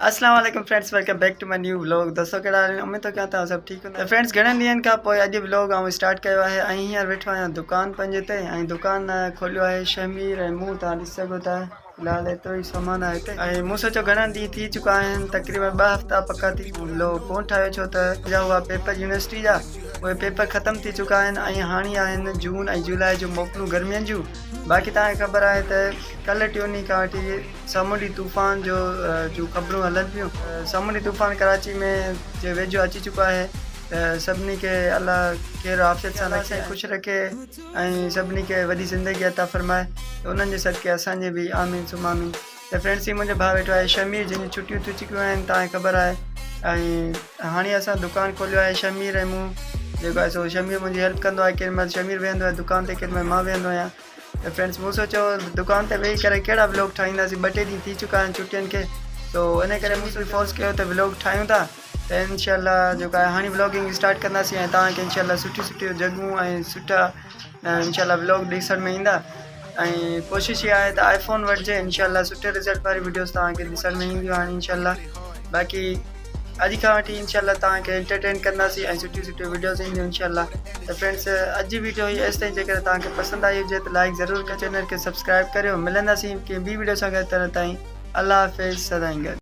अस्सलाम वालेकुम friends, welcome back to my new vlog. दोस्तों कहिड़ा हाल? उम्मीद तो क्या था सब ठीक हूंदा। फ्रेंड्स घणनि ॾींहंनि खां पोइ अॼु व्लॉग आउं स्टार्ट कयो आहे ऐं हींअर वेठो आहियां दुकान पंहिंजे ते ऐं दुकान खोलियो आहे शमीर ऐं मूं तव्हां ॾिसी सघो था। फ़िलहाल एतिरो ई सामान आहे हिते ऐं मूं सोचियो घणनि ॾींहं थी चुका आहिनि, तक़रीबन 2 हफ़्ता पका थी व्लॉग कोन ठाहियो, छो त जा उहा पेपर यूनिवर्सिटी जा उहे पेपर ख़त्म थी चुका आहिनि ऐं हाणे आहिनि जून ऐं जुलाई जो मोकिलूं गर्मियुनि जूं। बाक़ी तव्हांखे ख़बर आहे त कल्ह टियों खां वठी सामुंडी तूफ़ान जो ख़बरूं हलनि पियूं। सामुंडी तूफ़ान कराची में जे वेझो अची चुका है। सभिनी के अल्लाह केरु आफ़ियत सां रखे, ख़ुशि रखे ऐं सभिनी खे वॾी ज़िंदगी अता फ़रमाए, त उन्हनि जे सदके असांजे बि आमीन सुमामीन। त फ्रेंड्स ही मुंहिंजो भाउ वेठो आहे शमीर, जंहिंजी छुटियूं थी चुकियूं आहिनि तव्हांखे ख़बर आहे। ऐं हाणे असां दुकानु खोलियो आहे शमीर ऐं मूं जेको आहे सो शमीर मुंहिंजी हेल्प कंदो आहे, केॾी महिल शमीर वेहंदो आहे दुकान ते, केॾी महिल मां वेहंदो आहियां। त फ्रेंड्स मूं सोचियो दुकान ते वेही करे कहिड़ा व्लॉग ठाहींदासीं, 2-3 ॾींहं थी चुका आहिनि छुटियुनि खे, तो इन करे मूं फोर्स कयो त व्लॉग ठाहियूं था। त इंशाल्लाह जेको आहे हाणे व्लॉगिंग स्टार्ट कंदासीं ऐं तव्हांखे इंशाल्लाह सुठियूं जॻहूं ऐं सुठा इंशाल्लाह व्लॉग ॾिसण में ईंदा। ऐं कोशिशि इहा आहे त आईफोन वठिजे, इंशाल्लाह सुठे रिज़ल्ट वारी वीडियोस तव्हांखे ॾिसण में ईंदियूं हाणे इंशाल्लाह। बाक़ी अॼु खां वठी इंशाल्लाह तव्हांखे एंटरटेन कंदासीं ऐं सुठियूं वीडियोस ईंदियूं इंशाल्लाह। त फ्रेंड्स अॼु जी वीडियो ही एसि ताईं, जेकर तव्हांखे पसंदि आई हुजे त लाइक ज़रूरु कयो, चैनल खे सब्सक्राइब करियो। मिलंदासीं कंहिं ॿी वीडियो सां गॾु, तरह ताईं अल्लाह हाफ़िज़, सदाईं गॾु।